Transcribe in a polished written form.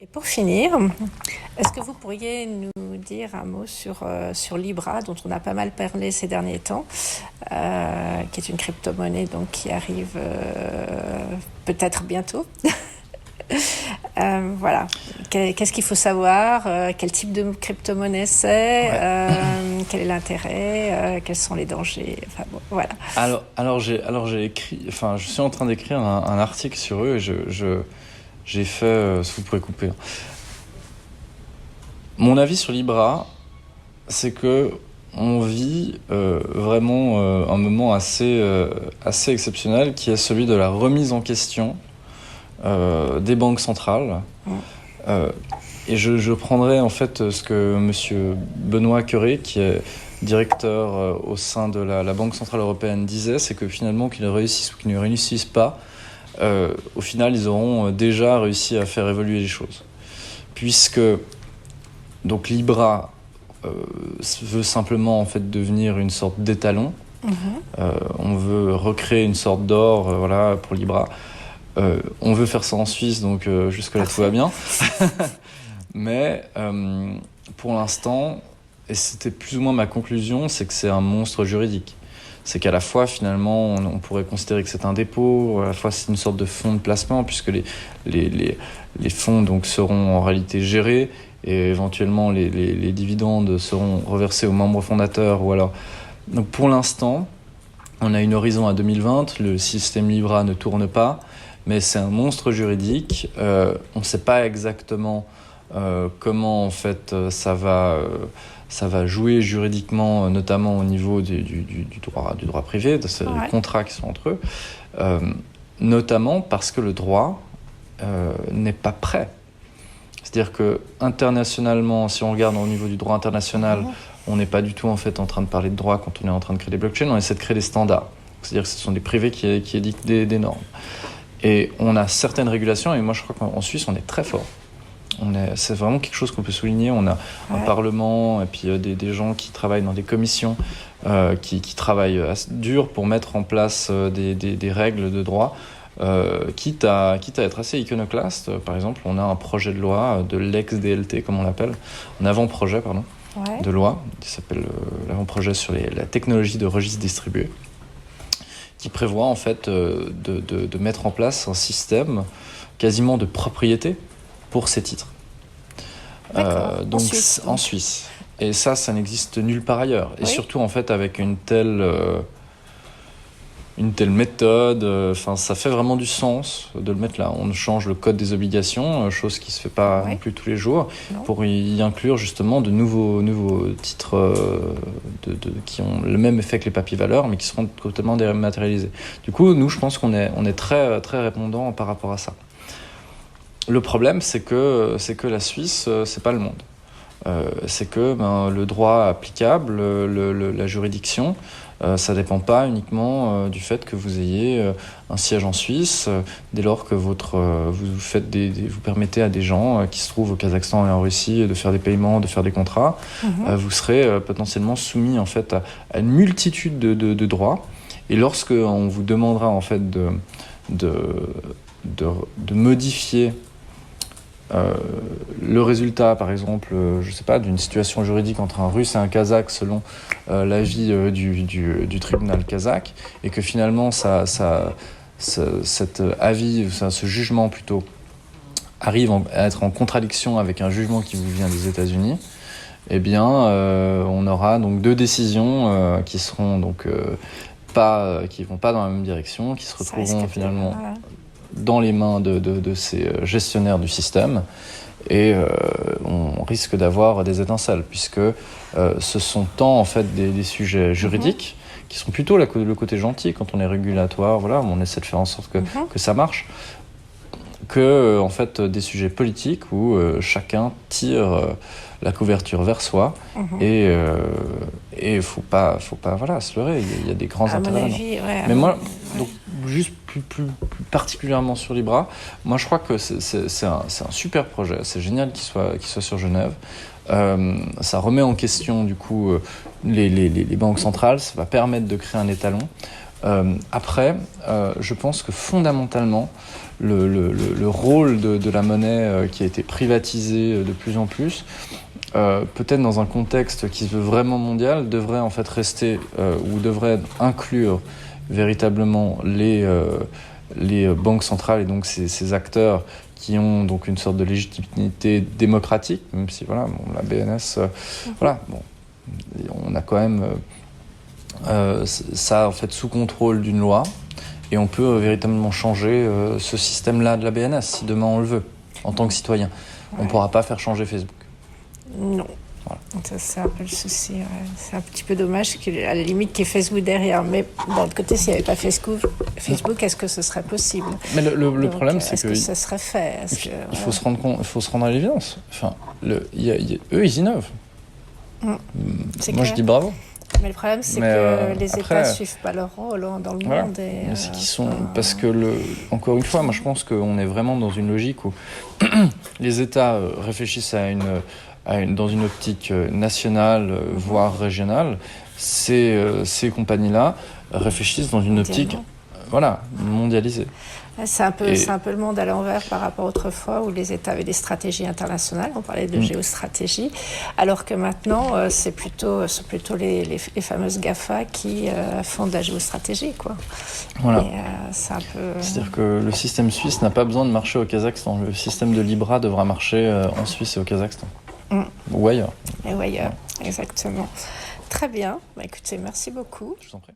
Et pour finir, est-ce que vous pourriez nous dire un mot sur Libra, dont on a pas mal parlé ces derniers temps, qui est une crypto-monnaie donc, qui arrive peut-être bientôt. Voilà. Qu'est-ce qu'il faut savoir, quel type de crypto-monnaie c'est, quel est l'intérêt, quels sont les dangers, enfin bon, voilà. Alors j'ai écrit, enfin je suis en train d'écrire un article sur eux et j'ai fait, vous pouvez couper. Mon avis sur Libra, c'est que on vit vraiment un moment assez exceptionnel qui est celui de la remise en question des banques centrales. Et je prendrai en fait ce que monsieur Benoît Cœuré, qui est directeur au sein de la Banque Centrale Européenne, disait, c'est que finalement, qu'ils réussissent ou qu'ils ne réussissent pas, au final, ils auront déjà réussi à faire évoluer les choses. Puisque donc Libra veut simplement en fait devenir une sorte d'étalon. On veut recréer une sorte d'or, voilà, pour Libra. On veut faire ça en Suisse, donc jusque-là tout va bien. Mais pour l'instant, et c'était plus ou moins ma conclusion, c'est que c'est un monstre juridique. C'est qu'à la fois, finalement, on pourrait considérer que c'est un dépôt, à la fois c'est une sorte de fonds de placement, puisque les fonds donc, seront en réalité gérés, et éventuellement les dividendes seront reversés aux membres fondateurs. Ou alors... Donc pour l'instant, on a une horizon à 2020, le système Libra ne tourne pas, mais c'est un monstre juridique. On ne sait pas exactement comment en fait ça va jouer juridiquement, notamment au niveau du droit privé, de ces contrats qui sont entre eux, notamment parce que le droit n'est pas prêt. C'est-à-dire que internationalement, si on regarde au niveau du droit international, on n'est pas du tout en fait en train de parler de droit quand on est en train de créer des blockchains, on essaie de créer des standards. C'est-à-dire que ce sont des privés qui édictent des normes. Et on a certaines régulations, et moi je crois qu'en Suisse on est très fort. C'est vraiment quelque chose qu'on peut souligner. On a un parlement et puis des gens qui travaillent dans des commissions, qui travaillent dur pour mettre en place des règles de droit, quitte à être assez iconoclaste. Par exemple, on a un projet de loi de l'ex-DLT, comme on l'appelle, un avant-projet, de loi, qui s'appelle l'avant-projet sur la technologie de registre distribué, qui prévoit en fait de mettre en place un système quasiment de propriété pour ces titres. Donc en Suisse. Et ça n'existe nulle part ailleurs. Et surtout en fait avec une telle méthode, ça fait vraiment du sens de le mettre là. On change le code des obligations, chose qui se fait pas non plus tous les jours, pour y inclure justement de nouveaux titres qui ont le même effet que les papiers valeurs, mais qui seront totalement dématérialisés. Du coup, nous, je pense qu'on est très très répondant par rapport à ça. Le problème, c'est que la Suisse, c'est pas le monde. C'est que le droit applicable, la juridiction, ça dépend pas uniquement du fait que vous ayez un siège en Suisse. Dès lors que vous permettez à des gens qui se trouvent au Kazakhstan et en Russie de faire des paiements, de faire des contrats, vous serez potentiellement soumis en fait à une multitude de droits. Et lorsque on vous demandera en fait de modifier le résultat, par exemple, je sais pas, d'une situation juridique entre un Russe et un Kazakh selon l'avis du tribunal kazakh, et que finalement cet avis, ce jugement plutôt, arrive à être en contradiction avec un jugement qui vous vient des États-Unis, eh bien, on aura donc deux décisions qui seront donc qui vont pas dans la même direction, qui se retrouveront finalement dans les mains de ces gestionnaires du système, et on risque d'avoir des étincelles, puisque ce sont tant en fait des sujets juridiques qui sont plutôt le côté gentil quand on est régulatoire, voilà, on essaie de faire en sorte que ça marche, que en fait des sujets politiques où chacun tire la couverture vers soi, et faut pas voilà, se leurrer, il y a des grands intérêts. Mais moi, donc, juste plus particulièrement sur Libra, moi je crois que c'est un super projet, c'est génial qu'il soit sur Genève. Ça remet en question du coup les banques centrales, ça va permettre de créer un étalon. Après, je pense que fondamentalement, le rôle de la monnaie qui a été privatisé de plus en plus, peut-être dans un contexte qui se veut vraiment mondial, devrait en fait rester ou devrait inclure véritablement les banques centrales et donc ces acteurs qui ont donc une sorte de légitimité démocratique, même si voilà, bon, la BNS, voilà, bon, on a quand même ça en fait sous contrôle d'une loi et on peut véritablement changer ce système-là de la BNS si demain on le veut en tant que citoyen. On ne pourra pas faire changer Facebook. Non. Voilà. Ça, c'est un peu le souci. Ouais. C'est un petit peu dommage à la limite qu'il y ait Facebook derrière. Mais d'un autre côté, s'il n'y avait pas Facebook, est-ce que ce serait possible? Mais le problème, c'est que ça serait fait. Il faut se rendre compte, il faut se rendre à l'évidence. Enfin, eux, ils innovent. Moi, clair. Je dis bravo. Mais le problème, c'est que les États ne suivent pas leur rôle dans le monde. Et, parce que, encore une fois, moi je pense qu'on est vraiment dans une logique où les États réfléchissent dans une optique nationale, voire régionale. Ces compagnies-là réfléchissent dans une optique mondialisée. C'est un peu le monde à l'envers par rapport à autrefois où les États avaient des stratégies internationales, on parlait de géostratégie, alors que maintenant c'est plutôt les fameuses GAFA qui font de la géostratégie, quoi. Voilà. Et, c'est-à-dire que le système suisse n'a pas besoin de marcher au Kazakhstan. Le système de Libra devra marcher en Suisse et au Kazakhstan. Ou ailleurs. Et ailleurs, exactement. Très bien. Écoutez, merci beaucoup. Je vous en prie.